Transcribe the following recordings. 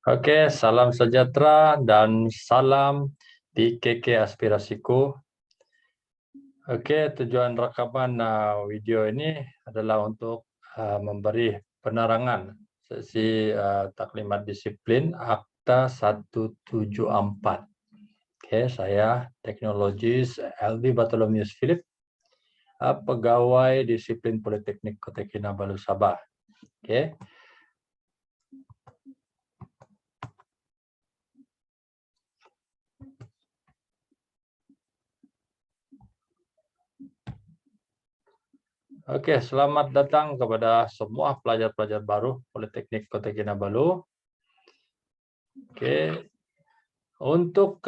Oke, salam sejahtera dan salam PKK Aspirasiku. Oke, tujuan rekaman video ini adalah untuk memberi penerangan sesi taklimat disiplin Akta 174. Oke, saya teknologis LD Bartholomeus Philip, pegawai disiplin Politeknik Kota Kinabalu Sabah. Oke. Oke, selamat datang kepada semua pelajar-pelajar baru Politeknik Kota Kinabalu. Oke, untuk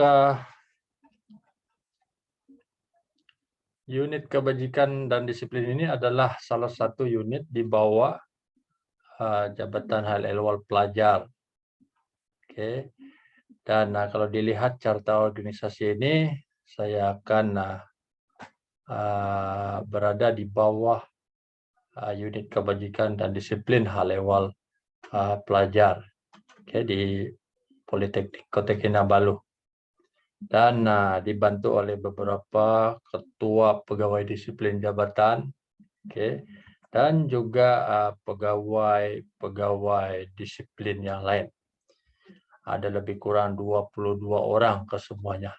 unit kebajikan dan disiplin ini adalah salah satu unit di bawah Jabatan Hal Ehwal Pelajar. Oke, dan kalau dilihat carta organisasi ini, saya akan berada di bawah unit kebajikan dan disiplin Hal Ehwal Pelajar, di Politeknik Kota Kinabalu, dan dibantu oleh beberapa ketua pegawai disiplin jabatan, dan juga pegawai disiplin yang lain. Ada lebih kurang 22 orang kesemuanya.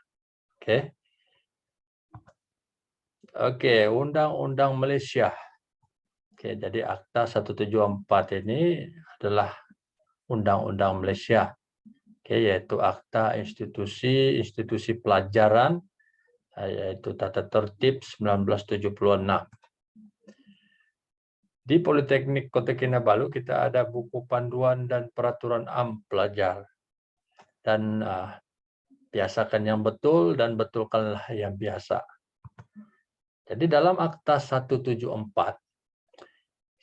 Oke, Undang-Undang Malaysia. Jadi Akta 174 ini adalah Undang-Undang Malaysia, yaitu Akta Institusi Pelajaran, yaitu Tata Tertib 1976. Di Politeknik Kota Kinabalu kita ada buku panduan dan peraturan am pelajar. Dan biasakan yang betul dan betulkanlah yang biasa. Jadi dalam Akta 174,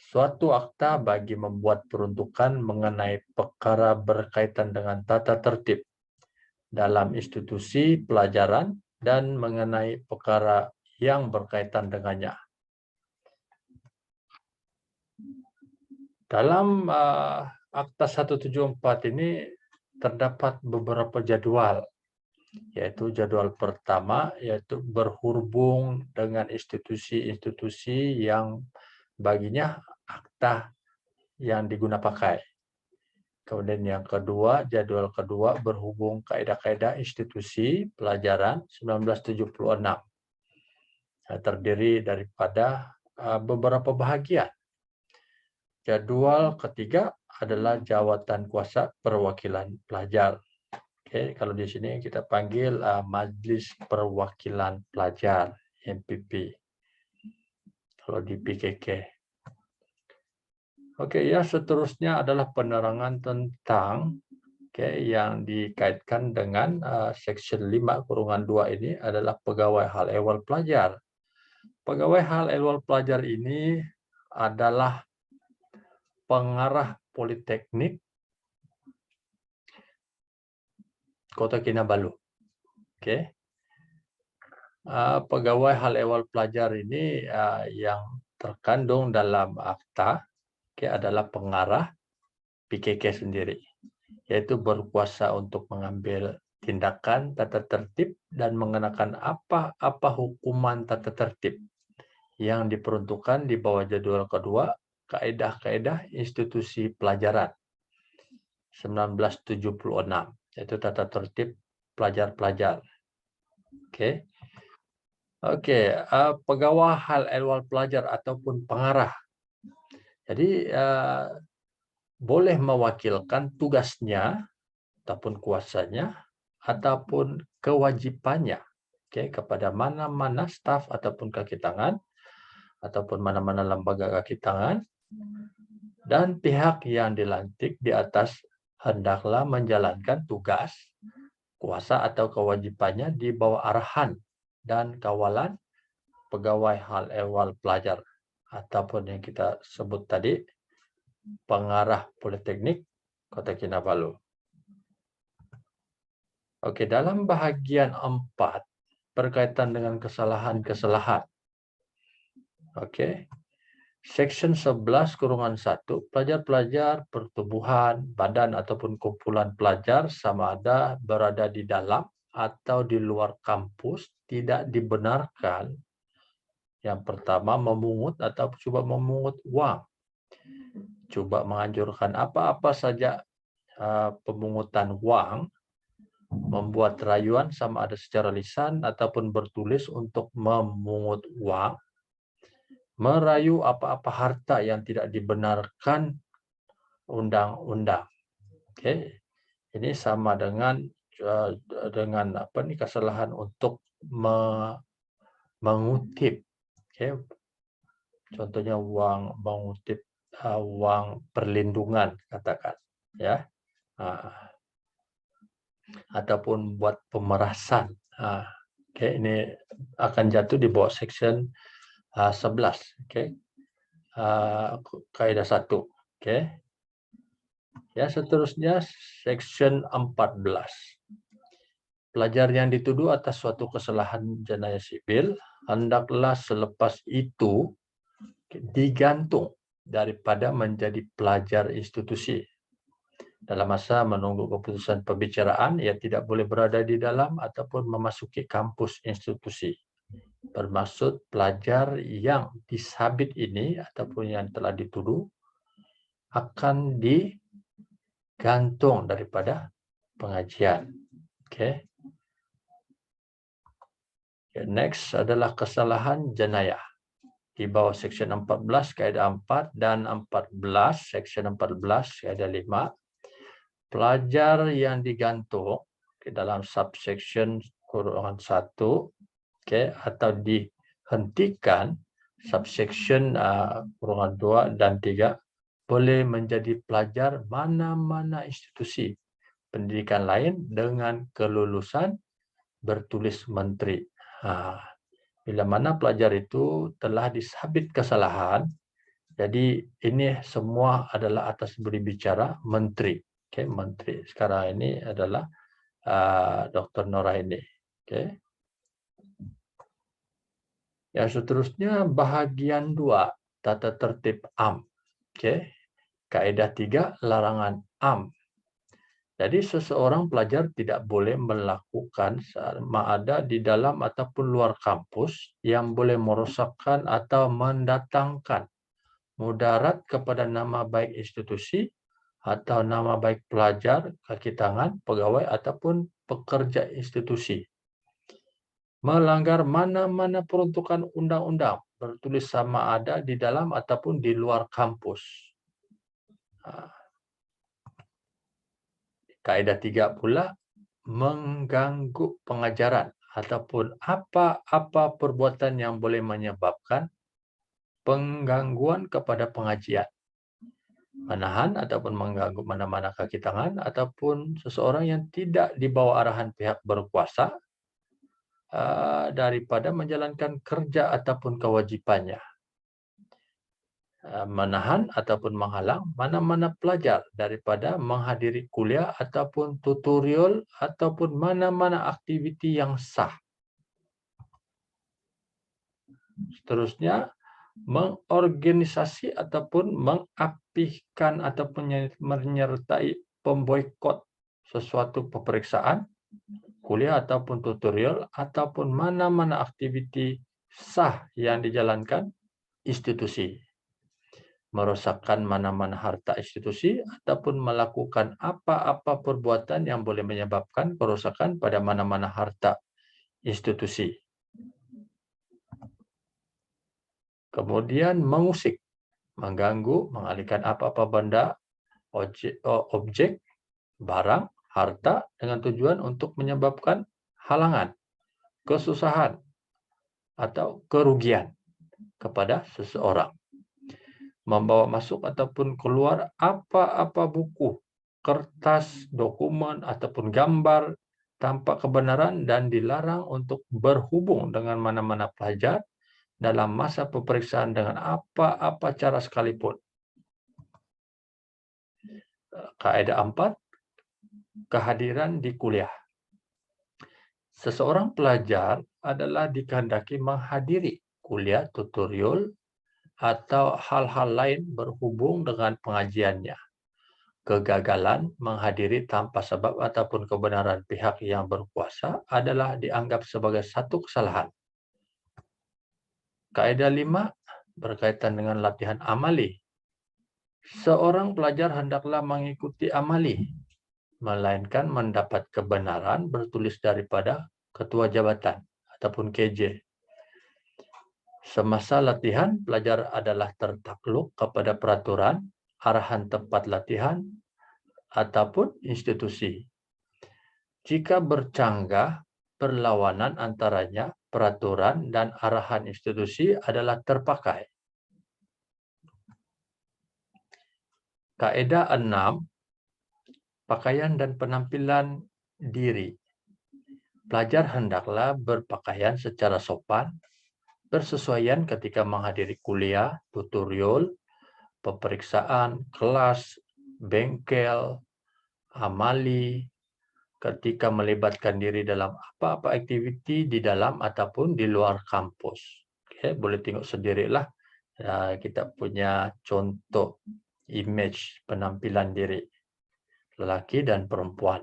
suatu akta bagi membuat peruntukan mengenai perkara berkaitan dengan tata tertib dalam institusi pelajaran dan mengenai perkara yang berkaitan dengannya. Dalam Akta 174 ini terdapat beberapa jadwal, yaitu jadwal pertama yaitu berhubung dengan institusi-institusi yang baginya akta yang digunakan pakai. Kemudian yang kedua, jadwal kedua berhubung kaidah-kaidah institusi pelajaran 1976. Terdiri daripada beberapa bahagian. Jadwal ketiga adalah jawatan kuasa perwakilan pelajar. Kalau di sini kita panggil Majelis Perwakilan Pelajar, MPP. Kalau di PKK. Seterusnya adalah penerangan tentang yang dikaitkan dengan Section 5(2) ini adalah pegawai hal ehwal pelajar. Pegawai hal ehwal pelajar ini adalah pengarah Politeknik Kota Kinabalu. Pegawai hal ehwal pelajar ini yang terkandung dalam akta adalah pengarah PKK sendiri, yaitu berkuasa untuk mengambil tindakan tata tertib dan mengenakan apa hukuman tata tertib yang diperuntukkan di bawah jadwal kedua kaedah-kaedah institusi pelajaran 1976, yaitu tata tertib pelajar-pelajar. Pegawai hal ehwal pelajar ataupun pengarah. Jadi boleh mewakilkan tugasnya ataupun kuasanya ataupun kewajibannya kepada mana-mana staf ataupun kaki tangan ataupun mana-mana lembaga kaki tangan dan pihak yang dilantik di atas hendaklah menjalankan tugas, kuasa atau kewajibannya di bawah arahan dan kawalan pegawai hal ehwal pelajar ataupun yang kita sebut tadi pengarah Politeknik Kota Kinabalu. Dalam bahagian 4 berkaitan dengan kesalahan-kesalahan. Section 11(1), pelajar-pelajar pertubuhan, badan ataupun kumpulan pelajar sama ada berada di dalam atau di luar kampus tidak dibenarkan yang pertama memungut atau coba memungut uang. Coba menganjurkan apa-apa saja pemungutan uang, membuat rayuan sama ada secara lisan ataupun bertulis untuk memungut uang, merayu apa-apa harta yang tidak dibenarkan undang-undang. Oke, ini sama dengan kesalahan untuk mengutip. Oke, contohnya mengutip uang perlindungan katakan, ya, ataupun buat pemerasan. Oke, ini akan jatuh di bawah section 11. Oke, kaidah 1. Oke, ya seterusnya section 14. Pelajar yang dituduh atas suatu kesalahan jenayah sipil hendaklah selepas itu digantung daripada menjadi pelajar institusi. Dalam masa menunggu keputusan pembicaraan, ia tidak boleh berada di dalam ataupun memasuki kampus institusi. Bermaksud pelajar yang disabit ini ataupun yang telah dituduh akan digantung daripada pengajian. Oke. Next adalah kesalahan jenayah. Di bawah section 14 kaidah 4 dan 14 section 14 kaidah 5. Pelajar yang digantung ke dalam subsection kurungan 1, atau dihentikan subsection kurungan 2 dan 3 boleh menjadi pelajar mana-mana institusi pendidikan lain dengan kelulusan bertulis menteri. Bila mana pelajar itu telah disabit kesalahan, jadi ini semua adalah atas berbicara menteri. Menteri. Sekarang ini adalah Dr. Noraini. Yang seterusnya bahagian 2, tata tertib AM. Kaidah 3, larangan AM. Jadi seseorang pelajar tidak boleh melakukan sama ada di dalam ataupun luar kampus yang boleh merosakkan atau mendatangkan mudarat kepada nama baik institusi atau nama baik pelajar, kaki tangan, pegawai ataupun pekerja institusi. Melanggar mana-mana peruntukan undang-undang bertulis sama ada di dalam ataupun di luar kampus. Kaidah 3 pula mengganggu pengajaran ataupun apa-apa perbuatan yang boleh menyebabkan penggangguan kepada pengajian. Menahan ataupun mengganggu mana-mana kaki tangan ataupun seseorang yang tidak di bawah arahan pihak berkuasa daripada menjalankan kerja ataupun kewajipannya. Menahan ataupun menghalang mana-mana pelajar daripada menghadiri kuliah ataupun tutorial ataupun mana-mana aktiviti yang sah. Seterusnya, mengorganisasi ataupun mengapihkan ataupun menyertai pemboikot sesuatu peperiksaan, kuliah ataupun tutorial ataupun mana-mana aktiviti sah yang dijalankan institusi. Merosakkan mana-mana harta institusi ataupun melakukan apa-apa perbuatan yang boleh menyebabkan kerusakan pada mana-mana harta institusi. Kemudian mengusik, mengganggu, mengalihkan apa-apa benda, objek, barang, harta dengan tujuan untuk menyebabkan halangan, kesusahan, atau kerugian kepada seseorang. Membawa masuk ataupun keluar apa-apa buku, kertas, dokumen, ataupun gambar tanpa kebenaran dan dilarang untuk berhubung dengan mana-mana pelajar dalam masa peperiksaan dengan apa-apa cara sekalipun. Kaidah 4, kehadiran di kuliah. Seseorang pelajar adalah dikehendaki menghadiri kuliah tutorial atau hal-hal lain berhubung dengan pengajiannya. Kegagalan menghadiri tanpa sebab ataupun kebenaran pihak yang berkuasa adalah dianggap sebagai satu kesalahan. Kaidah 5 berkaitan dengan latihan amali. Seorang pelajar hendaklah mengikuti amali, melainkan mendapat kebenaran bertulis daripada ketua jabatan ataupun KJ. Semasa latihan, pelajar adalah tertakluk kepada peraturan, arahan tempat latihan, ataupun institusi. Jika bercanggah, perlawanan antaranya peraturan dan arahan institusi adalah terpakai. Kaidah 6, pakaian dan penampilan diri. Pelajar hendaklah berpakaian secara sopan, bersesuaian ketika menghadiri kuliah, tutorial, peperiksaan, kelas, bengkel, amali, ketika melibatkan diri dalam apa-apa aktiviti di dalam ataupun di luar kampus. Oke, boleh tengok sendirilah kita punya contoh image penampilan diri lelaki dan perempuan.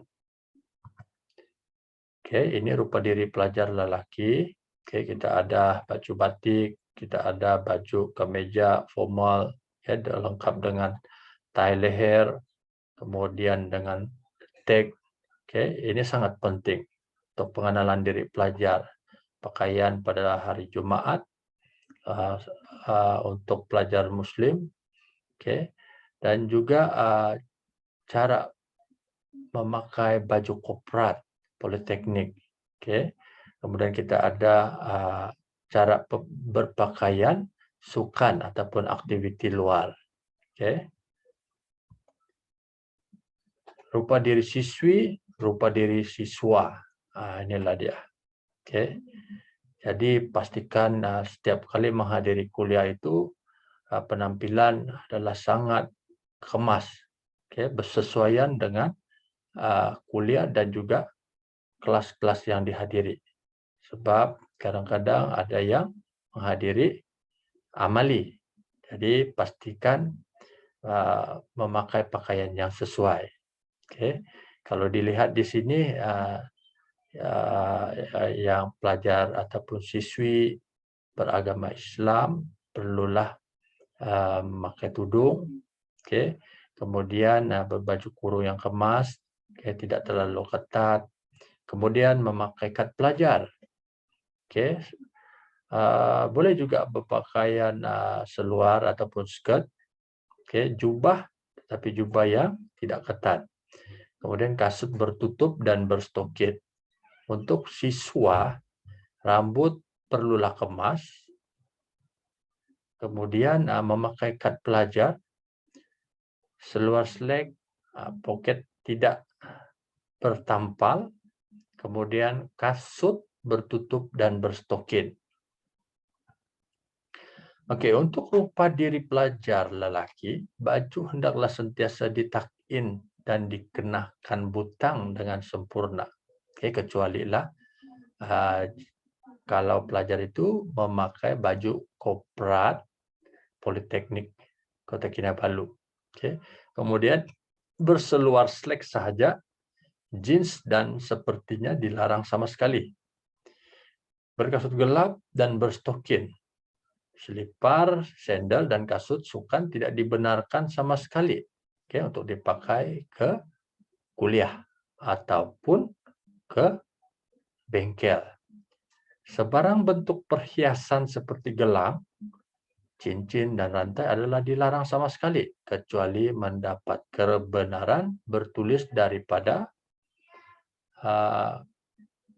Oke, ini rupa diri pelajar lelaki. Oke, kita ada baju batik, kita ada baju kemeja formal, ya, lengkap dengan tie leher, kemudian dengan tag. Oke, ini sangat penting untuk pengenalan diri pelajar. Pakaian pada hari Jumaat untuk pelajar Muslim, oke, dan juga cara memakai baju koprat politeknik, oke. Kemudian kita ada cara berpakaian sukan ataupun aktiviti luar, oke. Rupa diri siswi, rupa diri siswa, inilah dia, oke. Jadi pastikan setiap kali menghadiri kuliah itu penampilan adalah sangat kemas, oke, bersesuaian dengan kuliah dan juga kelas-kelas yang dihadiri. Sebab kadang-kadang ada yang menghadiri amali. Jadi pastikan memakai pakaian yang sesuai. Oke, kalau dilihat di sini yang pelajar ataupun siswi beragama Islam perlulah memakai tudung, oke. Kemudian berbaju kurung yang kemas, oke, tidak terlalu ketat. Kemudian memakai kad pelajar, oke. Boleh juga berpakaian seluar ataupun skirt, oke, jubah, tapi jubah yang tidak ketat. Kemudian kasut bertutup dan berstokit. Untuk siswa, rambut perlulah kemas. Kemudian memakai kad pelajar, seluar slack, poket tidak bertampal, kemudian kasut bertutup dan berstokin. Oke, untuk rupa diri pelajar lelaki, baju hendaklah sentiasa ditakin dan dikenakan butang dengan sempurna. Oke, kecuali lah kalau pelajar itu memakai baju koprat politeknik Kota Kinabalu. Oke, kemudian berseluar slack saja, jeans dan sepertinya dilarang sama sekali. Berkasut gelap dan berstokin. Selipar, sandal, dan kasut sukan tidak dibenarkan sama sekali, oke, untuk dipakai ke kuliah ataupun ke bengkel. Sebarang bentuk perhiasan seperti gelang, cincin, dan rantai adalah dilarang sama sekali, kecuali mendapat kebenaran bertulis daripada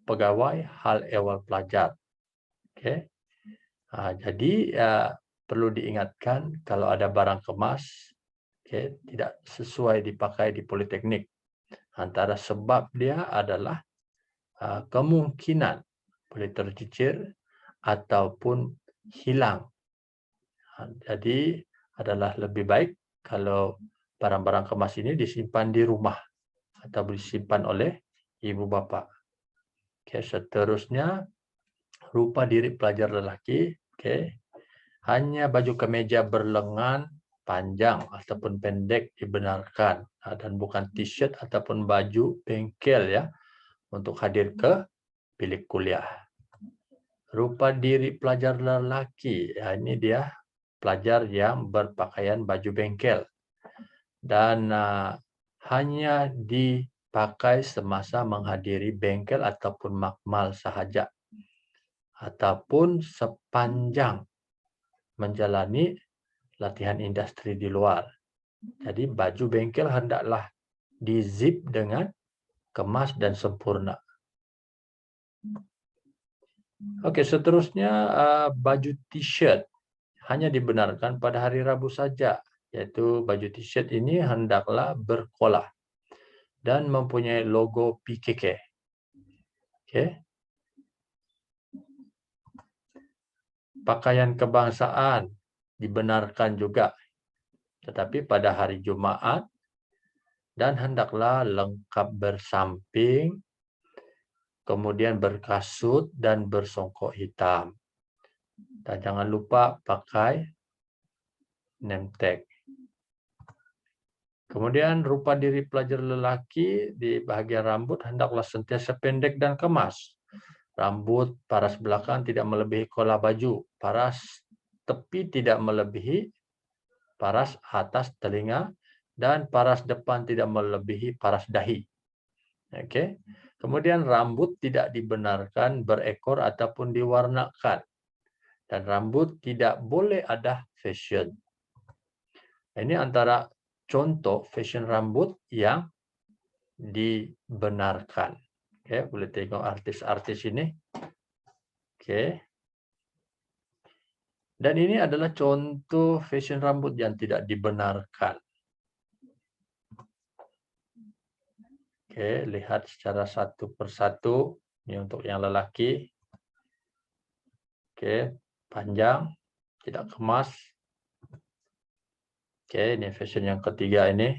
pegawai hal ehwal pelajar. Oke. Jadi perlu diingatkan kalau ada barang kemas, oke, tidak sesuai dipakai di politeknik. Antara sebab dia adalah kemungkinan boleh tercicir ataupun hilang. Jadi adalah lebih baik kalau barang-barang kemas ini disimpan di rumah atau disimpan oleh ibu bapak. Oke, seterusnya rupa diri pelajar lelaki. Oke, Hanya baju kemeja berlengan panjang ataupun pendek dibenarkan, dan bukan t-shirt ataupun baju bengkel ya untuk hadir ke bilik kuliah. Rupa diri pelajar lelaki, ya ini dia pelajar yang berpakaian baju bengkel dan hanya dipakai semasa menghadiri bengkel ataupun makmal sahaja ataupun sepanjang menjalani latihan industri di luar. Jadi baju bengkel hendaklah di-zip dengan kemas dan sempurna. Oke, seterusnya baju t-shirt hanya dibenarkan pada hari Rabu saja, yaitu baju t-shirt ini hendaklah berkolah dan mempunyai logo PKK. Oke. Pakaian kebangsaan dibenarkan juga, tetapi pada hari Jumaat dan hendaklah lengkap bersamping, kemudian berkasut dan bersongkok hitam. Dan jangan lupa pakai name tag. Kemudian rupa diri pelajar lelaki di bahagian rambut hendaklah sentiasa pendek dan kemas. Rambut paras belakang tidak melebihi kolah baju, paras tepi tidak melebihi paras atas telinga, dan paras depan tidak melebihi paras dahi. Oke. Kemudian rambut tidak dibenarkan berekor ataupun diwarnakan. Dan rambut tidak boleh ada fashion. Ini antara contoh fashion rambut yang dibenarkan. Oke, boleh tengok artis-artis ini. Oke. Dan ini adalah contoh fashion rambut yang tidak dibenarkan. Oke, lihat secara satu persatu. Ini untuk yang lelaki. Oke, panjang, tidak kemas. Oke, ini fashion yang ketiga ini.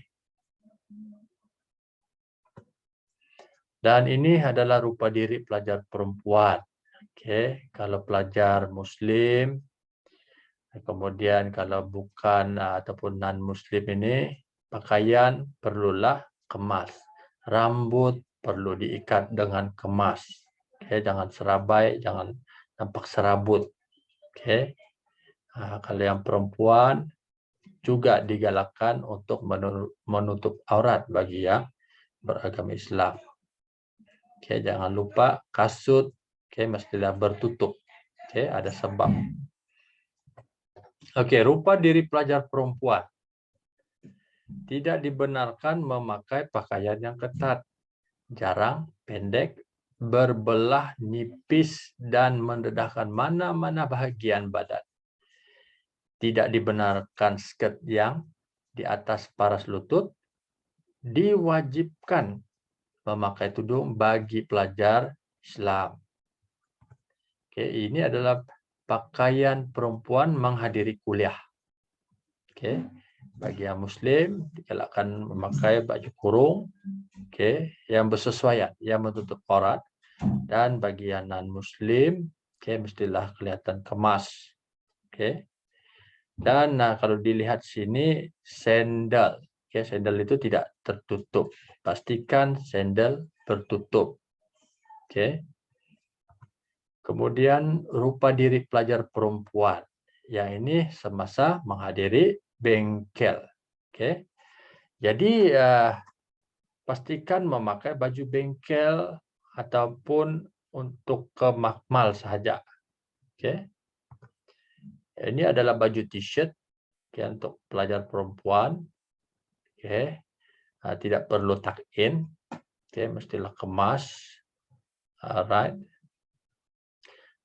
Dan ini adalah rupa diri pelajar perempuan. Oke, kalau pelajar muslim, kemudian kalau bukan ataupun non-muslim ini, pakaian perlulah kemas. Rambut perlu diikat dengan kemas. Oke, jangan serabai, jangan nampak serabut. Oke. Kalau yang perempuan juga digalakkan untuk menutup aurat bagi yang beragama Islam. Oke, jangan lupa kasut, oke, mestilah bertutup. Oke, ada sebab. Oke, rupa diri pelajar perempuan. Tidak dibenarkan memakai pakaian yang ketat, jarang, pendek, berbelah nipis, dan mendedahkan mana-mana bahagian badan. Tidak dibenarkan skirt yang di atas paras lutut. Diwajibkan memakai tudung bagi pelajar Islam. Oke, ini adalah pakaian perempuan menghadiri kuliah. Oke, bagi yang muslim digalakkan memakai baju kurung, oke, yang bersesuaian, yang menutup aurat, dan bagi yang non muslim, oke, mestilah kelihatan kemas. Oke. Dan kalau dilihat sini sandal, oke, sandal itu tidak tertutup. Pastikan sandal tertutup. Oke. Kemudian rupa diri pelajar perempuan. Yang ini semasa menghadiri bengkel. Oke. Jadi pastikan memakai baju bengkel ataupun untuk ke makmal saja. Oke. Ini adalah baju t-shirt untuk pelajar perempuan. Oke. Tidak perlu tuck in. Oke, mestilah kemas. Alright.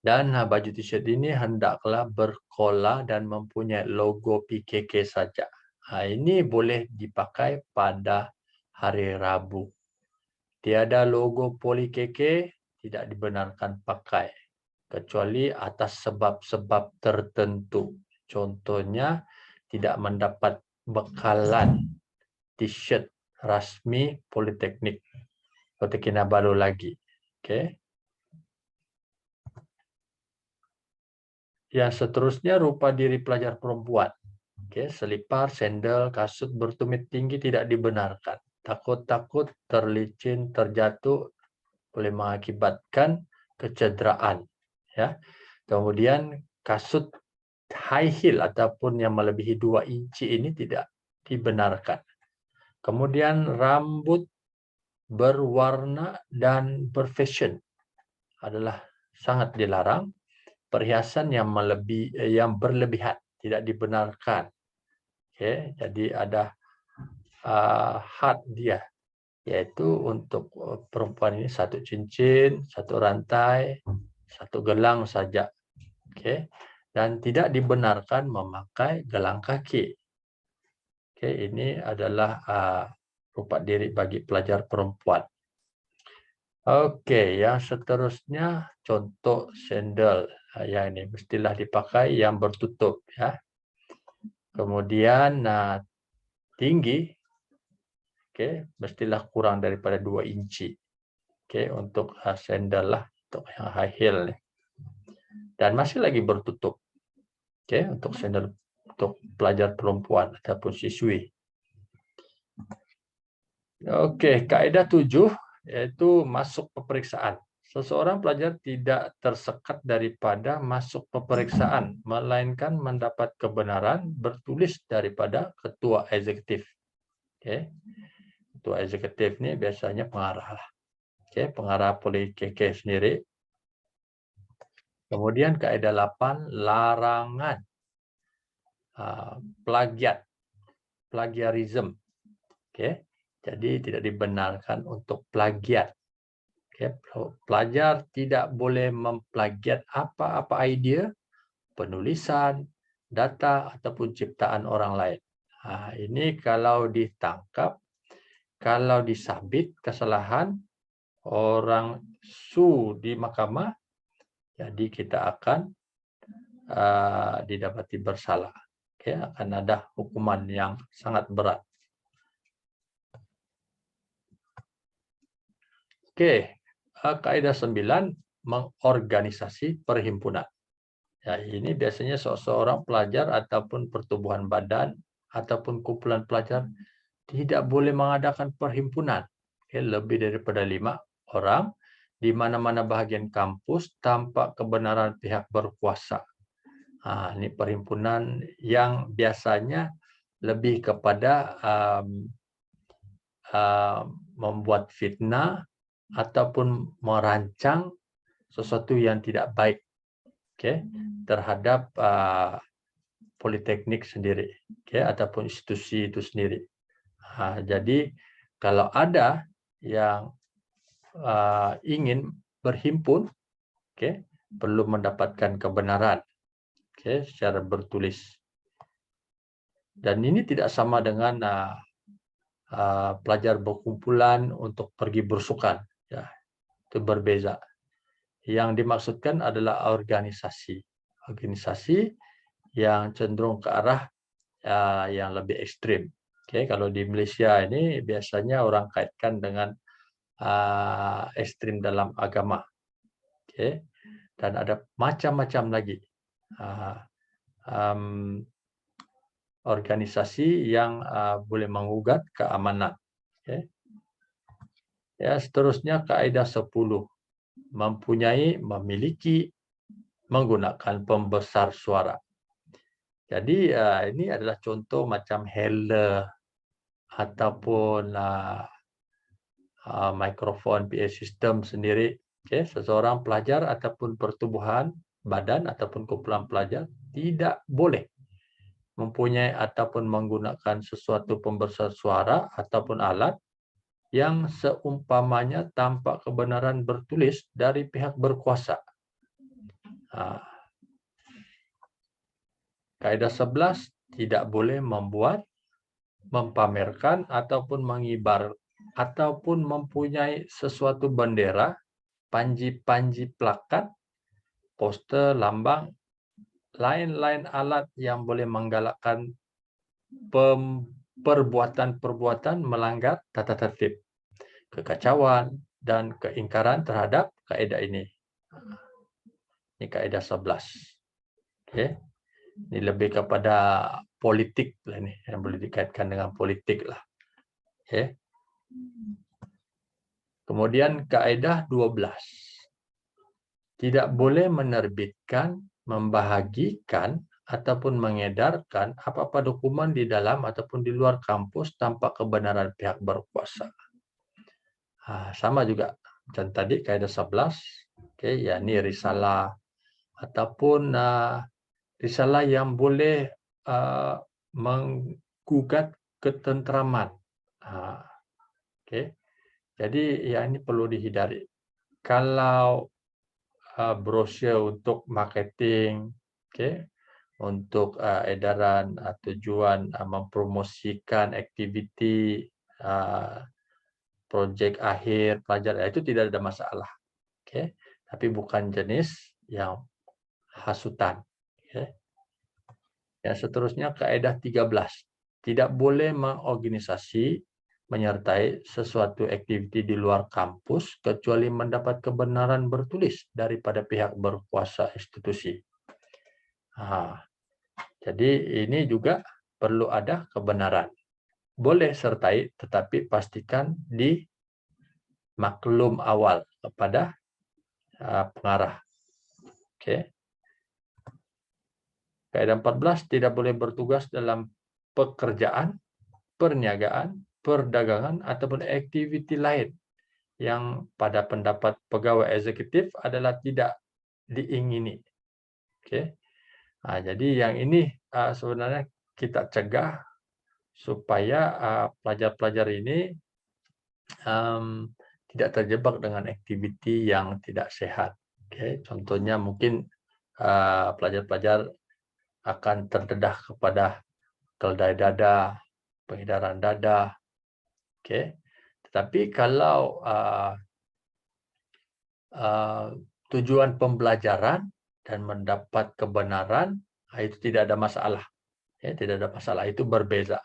Dan baju t-shirt ini hendaklah berkola dan mempunyai logo PKK saja. Ini boleh dipakai pada hari Rabu. Tiada logo Poli KK tidak dibenarkan pakai, kecuali atas sebab-sebab tertentu. Contohnya, tidak mendapat bekalan t-shirt rasmi Politeknik Kota Kinabalu lagi. Oke. Yang seterusnya rupa diri pelajar perempuan. Oke, selipar, sendal, kasut bertumit tinggi tidak dibenarkan. Takut-takut, terlicin, terjatuh boleh mengakibatkan kecederaan. Ya. Kemudian kasut high heel ataupun yang melebihi 2 inci ini tidak dibenarkan. Kemudian rambut berwarna dan berfashion adalah sangat dilarang. Perhiasan yang berlebihan tidak dibenarkan. Oke, jadi ada had dia, yaitu untuk perempuan ini 1 cincin, 1 rantai, 1 gelang saja. Oke, dan tidak dibenarkan memakai gelang kaki. Oke, ini adalah rupa diri bagi pelajar perempuan. Oke, yang seterusnya contoh sendal. Yang ini mestilah dipakai yang bertutup ya. Kemudian tinggi, oke, mestilah kurang daripada 2 inci. Oke, untuk sendal lah, untuk yang high heel nih. Dan masih lagi bertutup. Oke, untuk sendal untuk pelajar perempuan ataupun siswi. Oke, kaidah 7 yaitu masuk peperiksaan. Seseorang pelajar tidak tersekat daripada masuk peperiksaan, melainkan mendapat kebenaran bertulis daripada ketua eksekutif. Oke. Ketua eksekutif ini biasanya pengarah lah. Oke, pengarah Polikeke sendiri. Kemudian kaidah 8, larangan plagiat, plagiarism. Oke. Jadi tidak dibenarkan untuk plagiat. Oke, pelajar tidak boleh memplagiat apa-apa ide, penulisan, data ataupun ciptaan orang lain. Ini kalau ditangkap, kalau disabit kesalahan orang di mahkamah, jadi kita akan didapati bersalah. Oke, akan ada hukuman yang sangat berat. Oke, kaidah 9, mengorganisasi perhimpunan. Ya, ini biasanya seorang pelajar ataupun pertubuhan badan ataupun kumpulan pelajar tidak boleh mengadakan perhimpunan. Oke, lebih daripada 5 orang di mana-mana bahagian kampus tanpa kebenaran pihak berkuasa. Ini perhimpunan yang biasanya lebih kepada membuat fitnah ataupun merancang sesuatu yang tidak baik, terhadap politeknik sendiri, ataupun institusi itu sendiri. Jadi kalau ada yang ingin berhimpun, perlu mendapatkan kebenaran, secara bertulis. Dan ini tidak sama dengan pelajar berkumpulan untuk pergi bersukan. Ya, itu berbeza. Yang dimaksudkan adalah organisasi. Organisasi yang cenderung ke arah yang lebih ekstrim. Kalau di Malaysia ini biasanya orang kaitkan dengan ekstrim dalam agama. Dan ada macam-macam lagi organisasi yang boleh menggugat keamanan. Ya, seterusnya kaidah 10, memiliki, menggunakan pembesar suara. Jadi ini adalah contoh macam healer ataupun mikrofon PA system sendiri. Seseorang pelajar ataupun pertubuhan badan ataupun kumpulan pelajar tidak boleh mempunyai ataupun menggunakan sesuatu pembesar suara ataupun alat yang seumpamanya tanpa kebenaran bertulis dari pihak berkuasa. Kaidah 11, tidak boleh membuat, mempamerkan ataupun mengibar ataupun mempunyai sesuatu bendera, panji-panji plakat, poster, lambang, lain-lain alat yang boleh menggalakkan perbuatan-perbuatan melanggar tata tertib, kekacauan, dan keingkaran terhadap kaidah ini. Ini kaidah 11. Oke. Ini lebih kepada politik lah ini, yang boleh dikaitkan dengan politik lah. Oke. Kemudian kaidah 12. Tidak boleh menerbitkan, membahagikan, ataupun mengedarkan apa-apa dokumen di dalam ataupun di luar kampus tanpa kebenaran pihak berkuasa. Sama juga macam tadi kaidah 11, oke, yakni risalah ataupun risalah yang boleh menggugat ketentraman. Oke. Jadi ya ini perlu dihindari. Kalau brosur untuk marketing, oke, untuk edaran tujuan mempromosikan aktiviti projek akhir pelajar, itu tidak ada masalah. Oke. Tapi bukan jenis yang hasutan. Oke. Yang seterusnya kaidah 13. Tidak boleh mengorganisasi menyertai sesuatu aktiviti di luar kampus kecuali mendapat kebenaran bertulis daripada pihak berkuasa institusi. Jadi ini juga perlu ada kebenaran. Boleh sertai, tetapi pastikan di maklum awal kepada pengarah. Oke. Kaidah 14, tidak boleh bertugas dalam pekerjaan, perniagaan, perdagangan, ataupun aktiviti lain yang pada pendapat pegawai eksekutif adalah tidak diingini. Oke. Jadi yang ini sebenarnya kita cegah supaya pelajar-pelajar ini tidak terjebak dengan aktiviti yang tidak sehat. Oke. Contohnya mungkin pelajar-pelajar akan terdedah kepada keledai dada, pengedaran dada. Oke. Tetapi kalau tujuan pembelajaran dan mendapat kebenaran, itu tidak ada masalah. Ya, tidak ada masalah, itu berbeza.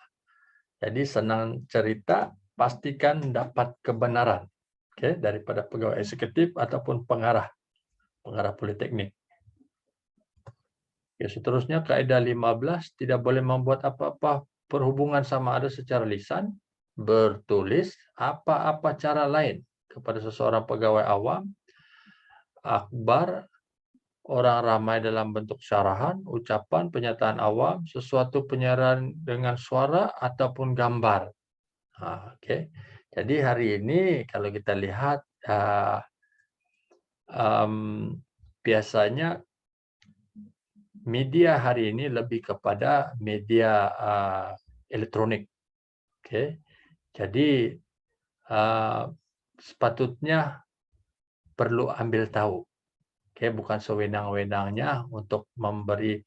Jadi senang cerita, pastikan dapat kebenaran, oke, daripada pegawai eksekutif ataupun pengarah politeknik. Ya, seterusnya kaidah 15, tidak boleh membuat apa-apa perhubungan sama ada secara lisan, bertulis, apa-apa cara lain kepada seseorang pegawai awam, akhbar, orang ramai dalam bentuk syarahan, ucapan, pernyataan awam, sesuatu penyiaran dengan suara ataupun gambar. Oke. Jadi hari ini kalau kita lihat biasanya media hari ini lebih kepada media elektronik. Oke. Jadi sepatutnya perlu ambil tahu. Oke, bukan sewenang-wenangnya untuk memberi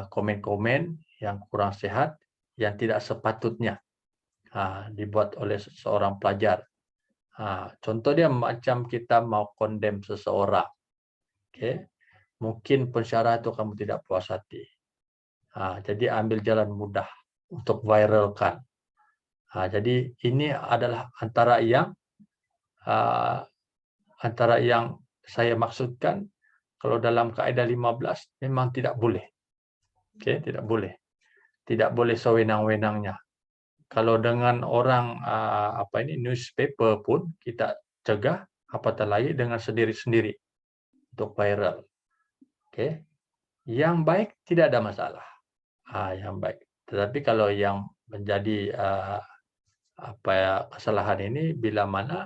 komen-komen yang kurang sehat, yang tidak sepatutnya dibuat oleh seorang pelajar. Contoh dia macam kita mau kondem seseorang. Oke, mungkin pensyarah itu kamu tidak puas hati. Jadi ambil jalan mudah untuk viralkan. Jadi ini adalah antara yang saya maksudkan. Kalau dalam kaidah 15 memang tidak boleh. Oke, tidak boleh. Tidak boleh sewenang-wenangnya. Kalau dengan orang newspaper pun kita cegah, apatah lagi dengan sendiri-sendiri untuk viral. Oke. Yang baik tidak ada masalah. Yang baik. Tetapi kalau yang menjadi kesalahan ini bila mana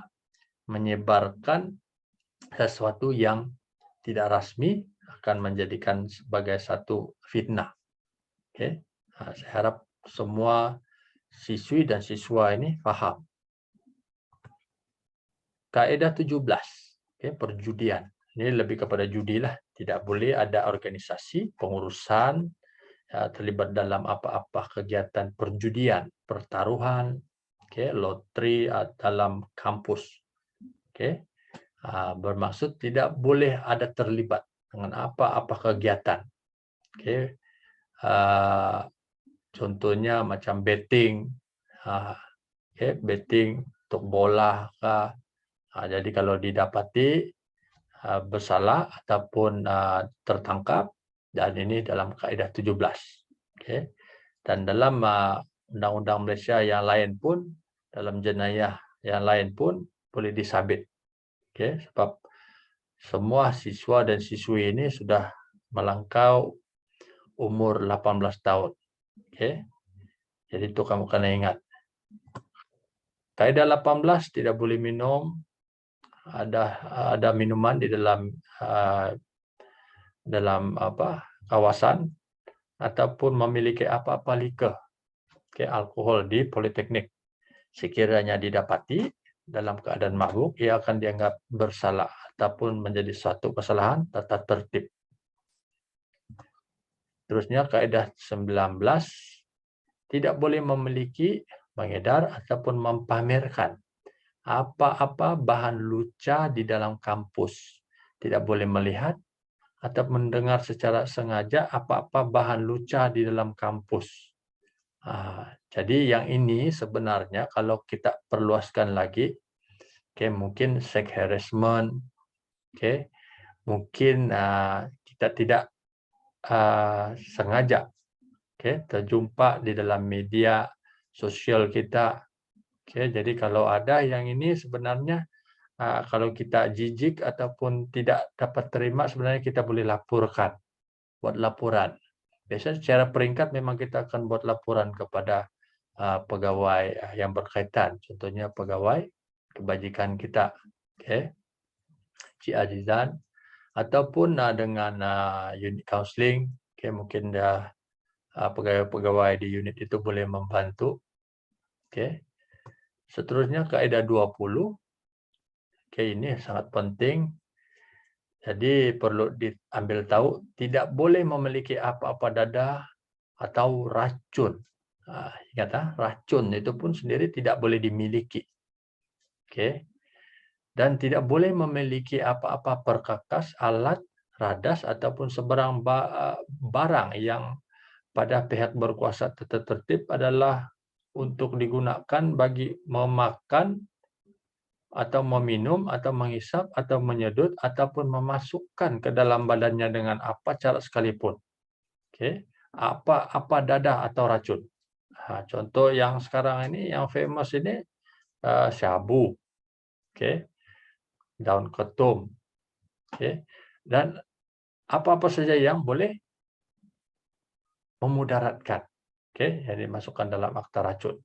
menyebarkan sesuatu yang tidak rasmi akan menjadikan sebagai satu fitnah. Oke. Saya harap semua siswi dan siswa ini paham. Kaidah 17, perjudian. Ini lebih kepada judi lah. Tidak boleh ada organisasi, pengurusan terlibat dalam apa-apa kegiatan perjudian, pertaruhan, loteri dalam kampus. Bermaksud tidak boleh ada terlibat dengan apa-apa kegiatan. Contohnya macam betting, betting untuk bola. Jadi kalau didapati bersalah ataupun tertangkap, Dan ini dalam kaidah 17. Okay. Dan dalam undang-undang Malaysia yang lain pun, dalam jenayah yang lain pun boleh disabit. Okay. Sebab semua siswa dan siswi ini sudah melangkau umur 18 tahun. Okay. Jadi itu kamu kena ingat. Kaidah 18 tidak boleh minum. Ada minuman di dalam kawasan ataupun memiliki apa-apa liquor, alkohol di politeknik. Sekiranya didapati dalam keadaan mabuk, ia akan dianggap bersalah ataupun menjadi suatu kesalahan tata tertib. Terusnya kaidah 19, tidak boleh memiliki, mengedar ataupun mempamerkan apa-apa bahan lucah di dalam kampus. Tidak boleh melihat atau mendengar secara sengaja apa-apa bahan lucah di dalam kampus. Jadi yang ini sebenarnya kalau kita perluaskan lagi, mungkin sex harassment, mungkin kita tidak sengaja terjumpa di dalam media sosial kita. Jadi kalau ada yang ini sebenarnya kalau kita jijik ataupun tidak dapat terima, sebenarnya kita boleh laporkan, buat laporan. Biasanya secara peringkat memang kita akan buat laporan kepada pegawai yang berkaitan, contohnya pegawai kebajikan kita, Cik Azizan, ataupun dengan unit counseling, mungkin pegawai-pegawai di unit itu boleh membantu. Seterusnya kaidah 20. Ini sangat penting. Jadi perlu diambil tahu, tidak boleh memiliki apa-apa dadah atau racun. Ingat, racun itu pun sendiri tidak boleh dimiliki. Dan tidak boleh memiliki apa-apa perkakas, alat, radas ataupun sebarang barang yang pada pihak berkuasa tata tertib adalah untuk digunakan bagi memakan atau meminum atau menghisap atau menyedut ataupun memasukkan ke dalam badannya dengan apa cara sekalipun. Apa dadah atau racun. Contoh yang sekarang ini yang famous ini syabu, daun ketum, dan apa-apa saja yang boleh memudaratkan, yang dimasukkan dalam akta racun.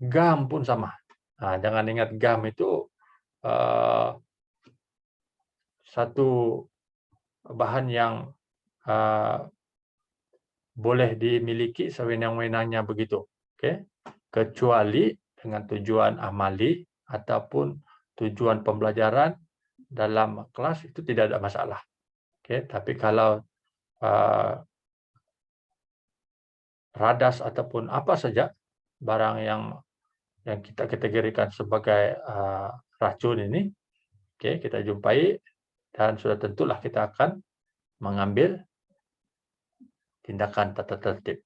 Gam pun sama. Jangan ingat gam itu satu bahan yang boleh dimiliki sewenang-wenangnya begitu. Kecuali dengan tujuan amali ataupun tujuan pembelajaran dalam kelas itu tidak ada masalah. Tapi kalau radas ataupun apa saja barang yang kita kategorikan sebagai racun ini, kita jumpai dan sudah tentulah kita akan mengambil tindakan tata tertib.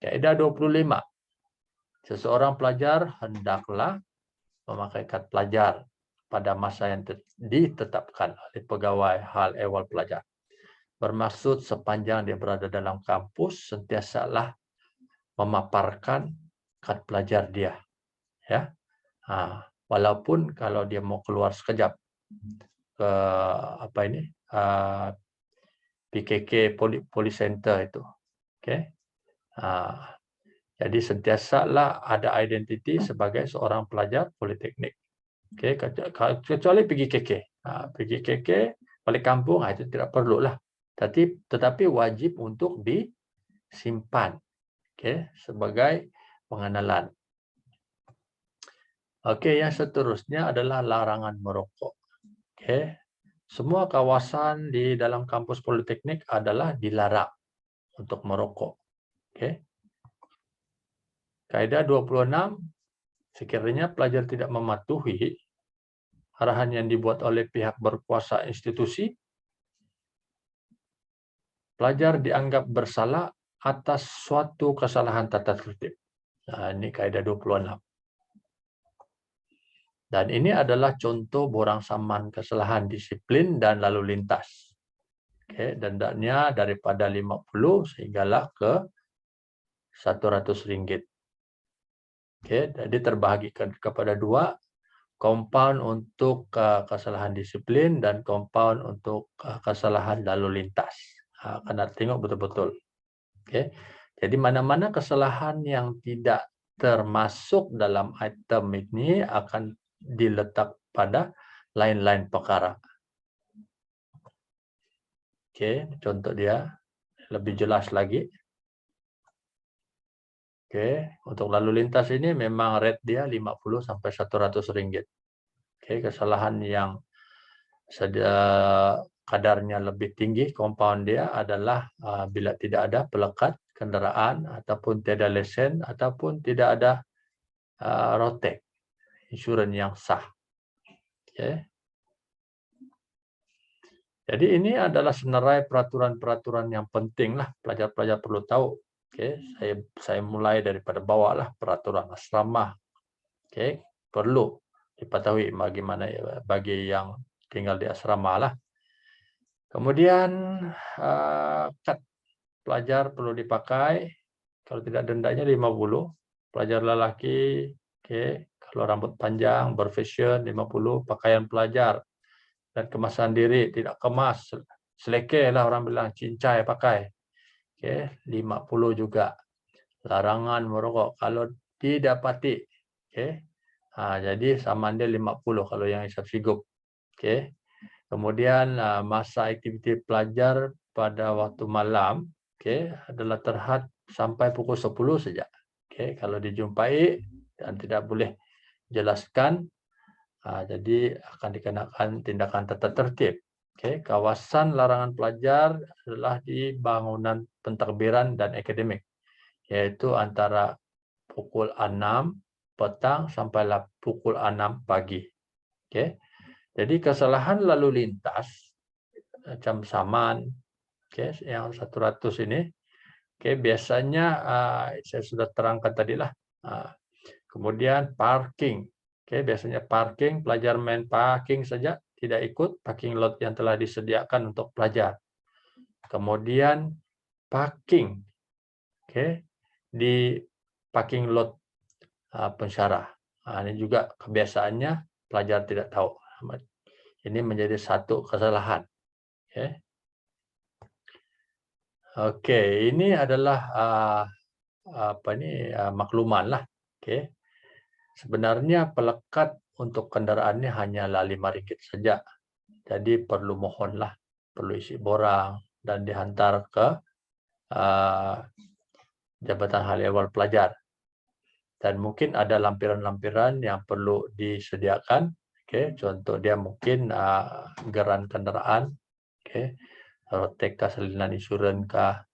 Kaidah 25. Seseorang pelajar hendaklah memakai kad pelajar pada masa yang ditetapkan oleh pegawai hal ehwal pelajar. Bermaksud sepanjang dia berada dalam kampus, sentiasalah memaparkan kad pelajar dia. Walaupun kalau dia mau keluar sekejap ke PKK Police Center itu. Jadi sentiasalah ada identiti sebagai seorang pelajar politeknik. Kecuali pergi KK. Pergi KK balik kampung itu tidak perlulah. Tetapi wajib untuk disimpan sebagai pengenalan. Yang seterusnya adalah larangan merokok. Semua kawasan di dalam kampus politeknik adalah dilarang untuk merokok. Kaidah 26, sekiranya pelajar tidak mematuhi arahan yang dibuat oleh pihak berkuasa institusi, pelajar dianggap bersalah atas suatu kesalahan tata tertib. Ini kaidah 26. Dan ini adalah contoh borang saman kesalahan disiplin dan lalu lintas. Oke, dendanya daripada 50 sehinggalah ke Rp100. Oke, jadi terbagi kepada dua, compound untuk kesalahan disiplin dan compound untuk kesalahan lalu lintas. Kena tengok betul-betul. Oke, jadi mana-mana kesalahan yang tidak termasuk dalam item ini akan diletak pada lain-lain perkara. Oke, contoh dia lebih jelas lagi. Oke, untuk lalu lintas ini memang rate dia 50 sampai Rp100. Oke, kesalahan yang kadarnya lebih tinggi compound dia adalah bila tidak ada pelekat kendaraan ataupun tiada lesen ataupun tidak ada rotek insurans yang sah. Oke. Jadi ini adalah senarai peraturan-peraturan yang penting lah pelajar-pelajar perlu tahu. Oke, saya mulai daripada bawah lah peraturan asrama. Oke, perlu diketahui bagaimana bagi yang tinggal di asrama lah. Kemudian kad pelajar perlu dipakai. Kalau tidak dendanya 50. Pelajar lelaki, oke, kalau rambut panjang, berfashion 50, pakaian pelajar dan kemasan diri tidak kemas, selekeh lah orang bilang, cincai pakai. Oke, 50 juga. Larangan merokok kalau didapati. Oke. Jadi saman dia 50 kalau yang hisap figup. Oke. Kemudian masa aktiviti pelajar pada waktu malam, oke, adalah terhad sampai pukul 10 saja. Oke, kalau dijumpai dan tidak boleh jelaskan, jadi akan dikenakan tindakan tata tertib. Oke, kawasan larangan pelajar adalah di bangunan pentadbiran dan akademik, yaitu antara pukul 6 petang sampai pukul 6 pagi. Oke. Jadi kesalahan lalu lintas macam saman, oke, yang 100 ini, oke, biasanya saya sudah terangkan tadi lah. Kemudian parking, oke, biasanya parking pelajar main parking saja, tidak ikut parking lot yang telah disediakan untuk pelajar. Kemudian parking, oke, di parking lot pensyarah. Ini juga kebiasaannya pelajar tidak tahu. Ini menjadi satu kesalahan. Oke, ini adalah makluman lah. Oke, sebenarnya pelekat untuk kendaraan ini hanyalah RM5 saja. Jadi perlu mohonlah, perlu isi borang dan dihantar ke Jabatan Hal Ehwal Pelajar. Dan mungkin ada lampiran-lampiran yang perlu disediakan. Oke, contoh dia mungkin geran kendaraan, oke, rotek salinan insurans kah.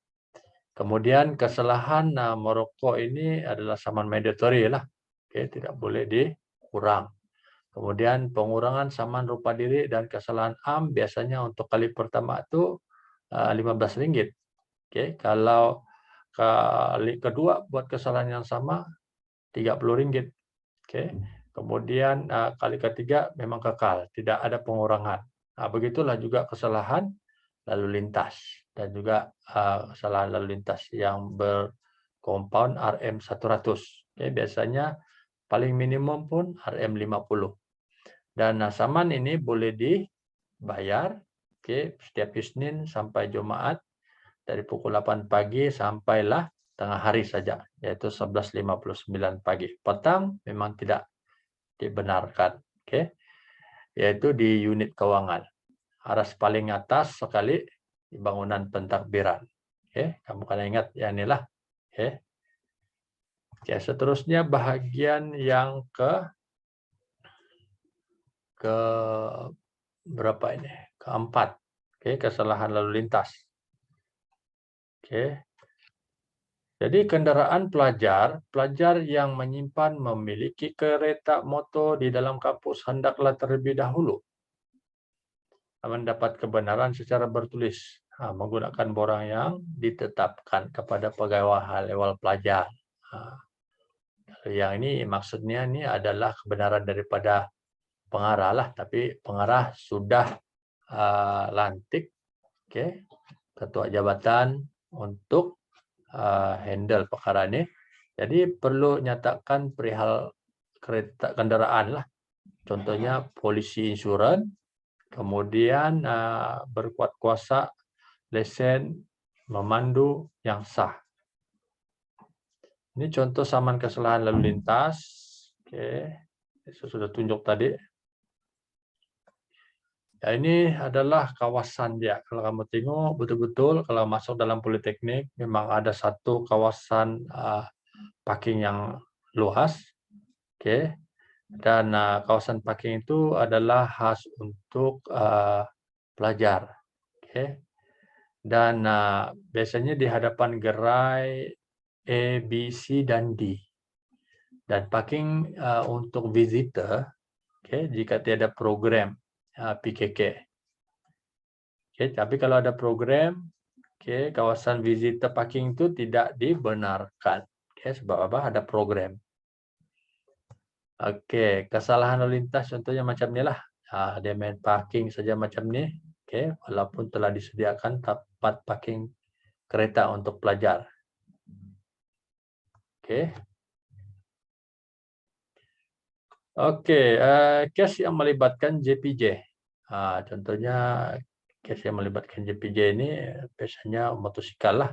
Kemudian kesalahan merokok ini adalah saman mandatory lah, oke, tidak boleh dikurang. Kemudian pengurangan saman rupa diri dan kesalahan am biasanya untuk kali pertama itu RM15. Oke, kalau kali kedua buat kesalahan yang sama RM30. Oke. Kemudian kali ketiga memang kekal, tidak ada pengurangan. Begitulah juga kesalahan lalu lintas dan juga kesalahan lalu lintas yang berkompon RM100. Oke, biasanya paling minimum pun RM50. Dan saman ini boleh dibayar, oke, setiap Isnin sampai Jumat dari pukul 8 pagi sampailah tengah hari saja, yaitu 11.59 pagi. Petang memang tidak dibenarkan, oke, yaitu di unit keuangan. Aras paling atas sekali di bangunan pentadbiran. Oke, kamu kan ingat ya inilah. Oke. Oke, seterusnya bahagian yang ke berapa ini? Keempat. Oke, kesalahan lalu lintas. Oke. Jadi kendaraan pelajar yang menyimpan memiliki kereta motor di dalam kampus hendaklah terlebih dahulu mendapat kebenaran secara bertulis menggunakan borang yang ditetapkan kepada pegawai hal ehwal pelajar. Yang ini maksudnya ini adalah kebenaran daripada pengarah lah, tapi pengarah sudah lantik, ketua jabatan untuk handle perkara ini. Jadi perlu nyatakan perihal kereta kendaraan lah. Contohnya polisi insurans, kemudian berkuat kuasa lesen memandu yang sah. Ini contoh saman kesalahan lalu lintas. Saya sudah tunjuk tadi. Ya, ini adalah kawasan dia. Kalau kamu tengok betul-betul kalau masuk dalam politeknik memang ada satu kawasan parking yang luas. Dan kawasan parking itu adalah khas untuk pelajar. Dan biasanya di hadapan gerai A, B, C, dan D. Dan parking untuk visitor, jika tiada program PKK. Tapi kalau ada program, kawasan visitor parking itu tidak dibenarkan. Sebab apa? Ada program. Kesalahan lalu lintas contohnya macam ni lah. Dia main parking saja macam ni. Walaupun telah disediakan tempat parking kereta untuk pelajar. Kes yang melibatkan JPJ. Contohnya kes yang melibatkan JPJ ini biasanya motosikal lah.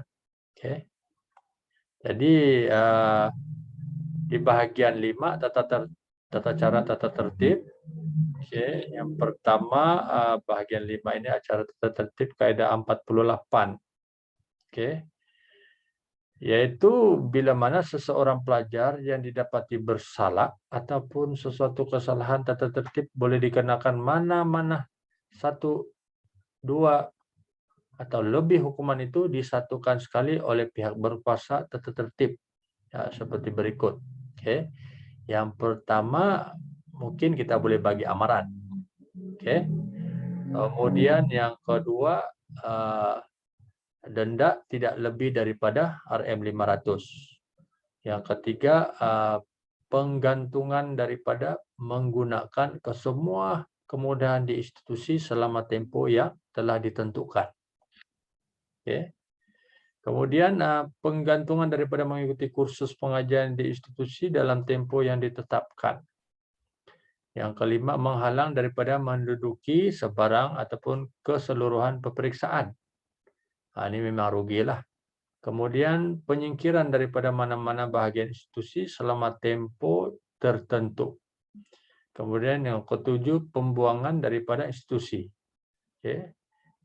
Jadi di bahagian 5 tata cara tata tertib. Yang pertama bahagian 5 ini acara tata tertib kaedah 48. Yaitu bila mana seseorang pelajar yang didapati bersalah ataupun sesuatu kesalahan tata tertib boleh dikenakan mana-mana 1, 2 atau lebih hukuman itu disatukan sekali oleh pihak berkuasa tata tertib. Seperti berikut. Yang pertama mungkin kita boleh bagi amaran. Kemudian yang kedua denda tidak lebih daripada Rm500. Yang ketiga penggantungan daripada menggunakan kesemua kemudahan di institusi selama tempoh yang telah ditentukan. Kemudian penggantungan daripada mengikuti kursus pengajian di institusi dalam tempoh yang ditetapkan. Yang kelima, menghalang daripada menduduki sebarang ataupun keseluruhan peperiksaan. Ini memang rugilah. Kemudian penyingkiran daripada mana-mana bahagian institusi selama tempoh tertentu. Kemudian yang ketujuh, pembuangan daripada institusi.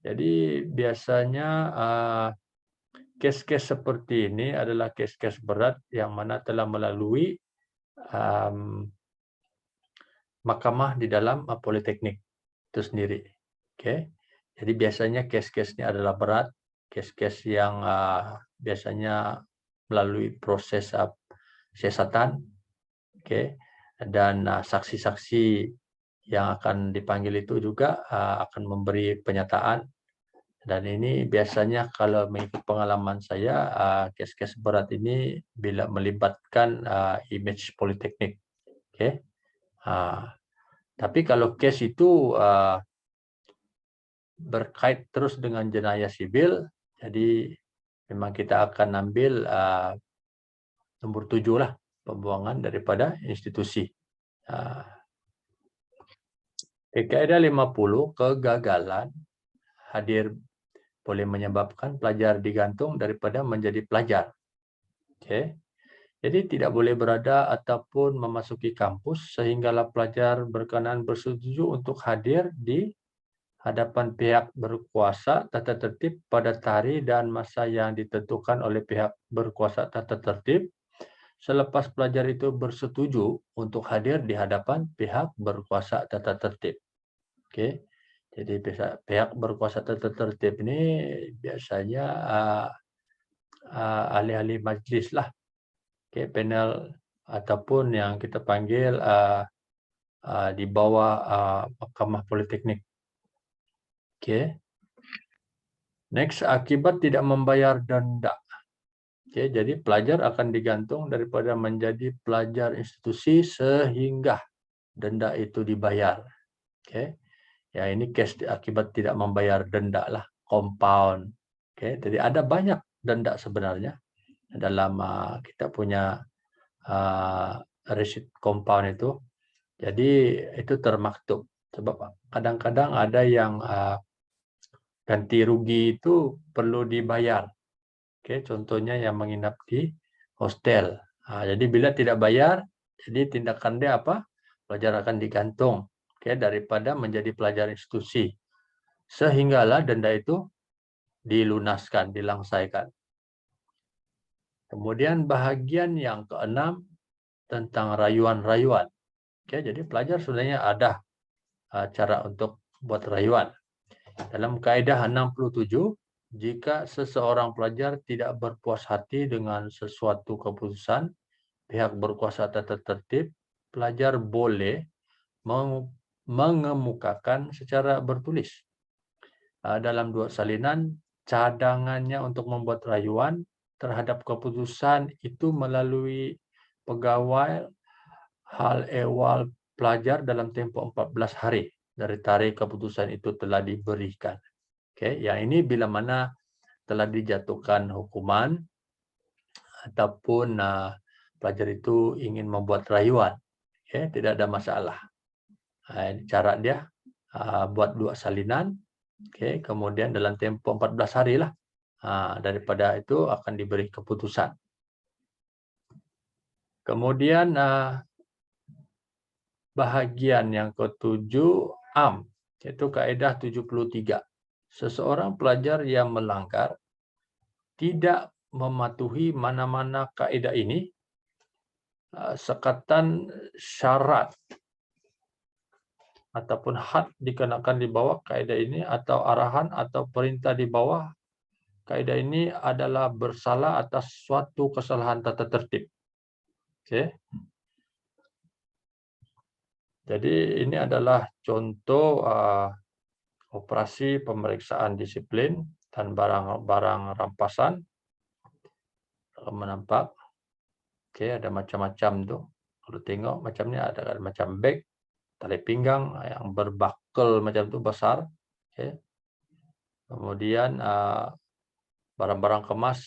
Jadi biasanya kes-kes seperti ini adalah kes-kes berat yang mana telah melalui mahkamah di dalam politeknik itu sendiri. Jadi biasanya kes-kes ini adalah berat, kes-kes yang biasanya melalui proses siasatan, dan saksi-saksi yang akan dipanggil itu juga akan memberi penyataan. Dan ini biasanya kalau mengikut pengalaman saya, kes-kes berat ini bila melibatkan image politeknik. Tapi kalau kes itu berkait terus dengan jenayah sibil, jadi memang kita akan ambil nomor 7 lah, pembuangan daripada institusi. Kaedah 50, kegagalan hadir boleh menyebabkan pelajar digantung daripada menjadi pelajar. Jadi tidak boleh berada ataupun memasuki kampus sehinggalah pelajar berkenan bersetuju untuk hadir di hadapan pihak berkuasa tata tertib pada tarikh dan masa yang ditentukan oleh pihak berkuasa tata tertib selepas pelajar itu bersetuju untuk hadir di hadapan pihak berkuasa tata tertib. Jadi pihak berkuasa tata tertib ini biasanya ahli-ahli majlis lah, panel ataupun yang kita panggil di bawah mahkamah politeknik. Next, akibat tidak membayar denda. Jadi pelajar akan digantung daripada menjadi pelajar institusi sehingga denda itu dibayar. Oke. Ya, ini case akibat tidak membayar denda lah, compound. Oke, jadi ada banyak denda sebenarnya dalam kita punya receipt compound itu. Jadi itu termaktub. Sebab kadang-kadang ada yang ganti rugi itu perlu dibayar. Oke, contohnya yang menginap di hostel. Jadi bila tidak bayar, jadi tindakan dia apa? Pelajar akan digantung. Oke, daripada menjadi pelajar institusi. Sehinggalah denda itu dilunaskan, dilangsaikan. Kemudian bahagian yang keenam tentang rayuan-rayuan. Oke, jadi pelajar sebenarnya ada cara untuk buat rayuan. Dalam kaedah 67, jika seseorang pelajar tidak berpuas hati dengan sesuatu keputusan pihak berkuasa tata tertib, pelajar boleh mengemukakan secara bertulis dalam 2 salinan cadangannya untuk membuat rayuan terhadap keputusan itu melalui pegawai hal ehwal pelajar dalam tempoh 14 hari dari tarikh keputusan itu telah diberikan. Oke, yang ini bila mana telah dijatuhkan hukuman ataupun pelajar itu ingin membuat rayuan, oke, tidak ada masalah. Cara dia buat 2 salinan, oke, kemudian dalam tempoh 14 hari lah. Daripada itu akan diberi keputusan. Kemudian bahagian yang ketujuh yaitu kaedah 73. Seseorang pelajar yang melanggar tidak mematuhi mana-mana kaedah ini, sekatan syarat ataupun had dikenakan di bawah kaedah ini atau arahan atau perintah di bawah kaedah ini adalah bersalah atas suatu kesalahan tata tertib. Oke. Jadi ini adalah contoh operasi pemeriksaan disiplin dan barang-barang rampasan. Kalau menampak, oke, ada macam-macam tuh. Kalau tengok macamnya ada macam bag, tali pinggang yang berbakel macam itu besar. Oke. Kemudian barang-barang kemas.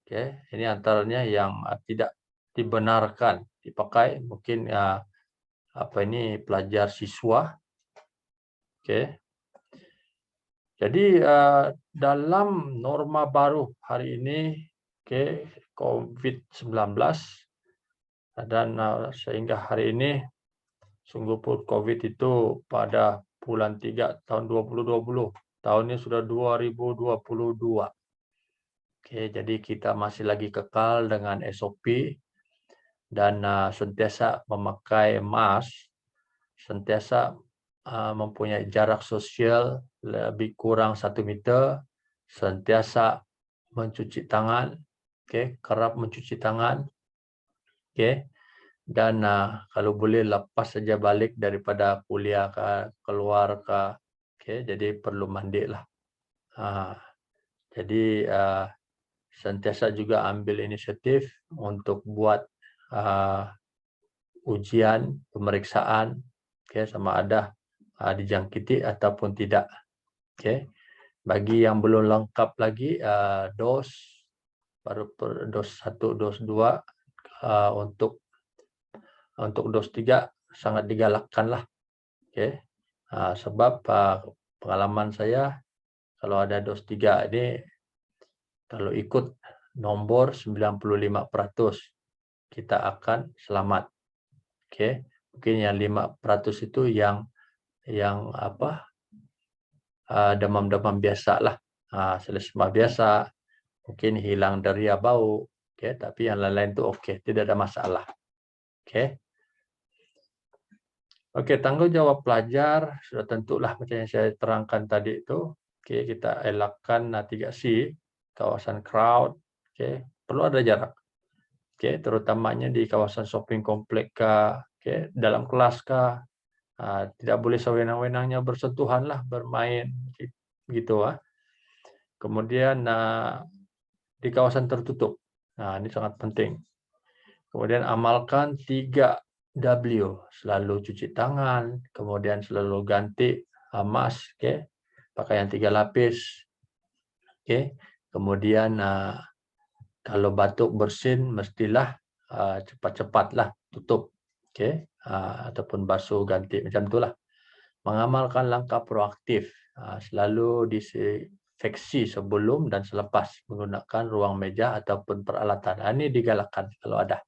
Oke, ini antaranya yang tidak dibenarkan dipakai. Mungkin ini pelajar siswa. Oke. Jadi dalam norma baru hari ini, oke, COVID-19 dan sehingga hari ini sungguh pun COVID itu pada bulan 3 tahun 2020. Tahun ini sudah 2022. Oke, jadi kita masih lagi kekal dengan SOP dan sentiasa memakai mask, sentiasa mempunyai jarak sosial lebih kurang 1 meter, sentiasa mencuci tangan, oke, kerap mencuci tangan, oke, dan kalau boleh lepas saja balik daripada kuliah ke keluar ke, oke, jadi perlu mandi lah. Jadi sentiasa juga ambil inisiatif untuk buat ujian pemeriksaan, oke, sama ada dijangkiti ataupun tidak. Oke. Bagi yang belum lengkap lagi dos baru dos 1, dos 2 untuk dos 3 sangat digalakkanlah. Oke. Sebab pengalaman saya kalau ada dos 3 ini kalau ikut nomor 95% kita akan selamat. Oke. Mungkin yang 5% itu yang demam-demam biasa lah, selesma biasa, mungkin hilang deria bau, oke, tapi yang lain-lain itu oke, tidak ada masalah. Oke. Oke, tanggung jawab pelajar sudah tentulah macam yang saya terangkan tadi itu. Oke, kita elakkan 3C, kawasan crowd, oke, perlu ada jarak. Oke, terutamanya di kawasan shopping komplek kah, oke, dalam kelas kah, tidak boleh sewenang-wenangnya bersentuhan lah, bermain gitu. Kemudian di kawasan tertutup. Ini sangat penting. Kemudian amalkan 3 W, selalu cuci tangan, kemudian selalu ganti mask, pakaian 3 lapis, kemudian kalau batuk bersin mestilah cepat-cepatlah tutup, ataupun basuh ganti macam itulah. Mengamalkan langkah proaktif, selalu disinfeksi sebelum dan selepas menggunakan ruang meja ataupun peralatan. Ini digalakkan kalau ada.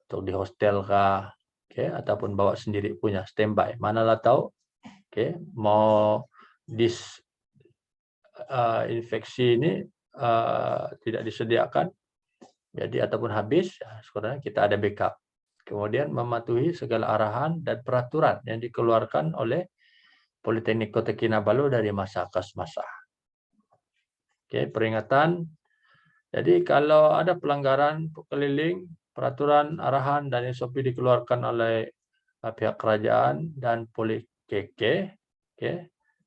Untuk di hostel kah, ataupun bawa sendiri punya standby. Manalah tahu, mau infeksi ini tidak disediakan, jadi ataupun habis, sebenarnya kita ada backup. Kemudian mematuhi segala arahan dan peraturan yang dikeluarkan oleh Politeknik Kota Kinabalu dari masa ke masa. Peringatan. Jadi kalau ada pelanggaran keliling, peraturan, arahan, dan SOP dikeluarkan oleh pihak kerajaan dan Politeknik,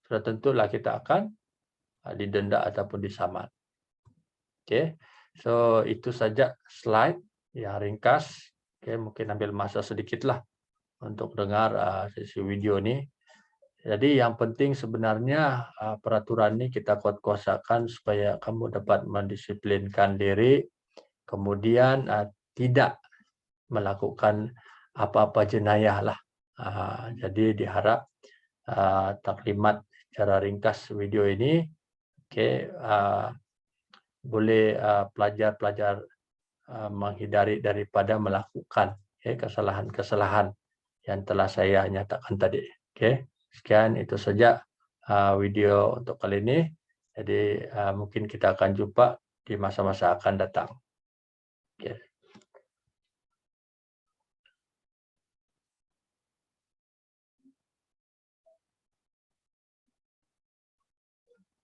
sudah tentulah kita akan didenda ataupun disaman. So itu saja slide yang ringkas. Mungkin ambil masa sedikitlah untuk dengar sesi video ini. Jadi yang penting sebenarnya peraturan ini kita kuat-kuasakan supaya kamu dapat mendisiplinkan diri, kemudian tidak melakukan apa-apa jenayah lah. Jadi diharap taklimat secara ringkas video ini, boleh pelajar-pelajar menghindari daripada melakukan kesalahan-kesalahan yang telah saya nyatakan tadi. Sekian itu saja video untuk kali ini. Jadi mungkin kita akan jumpa di masa-masa akan datang.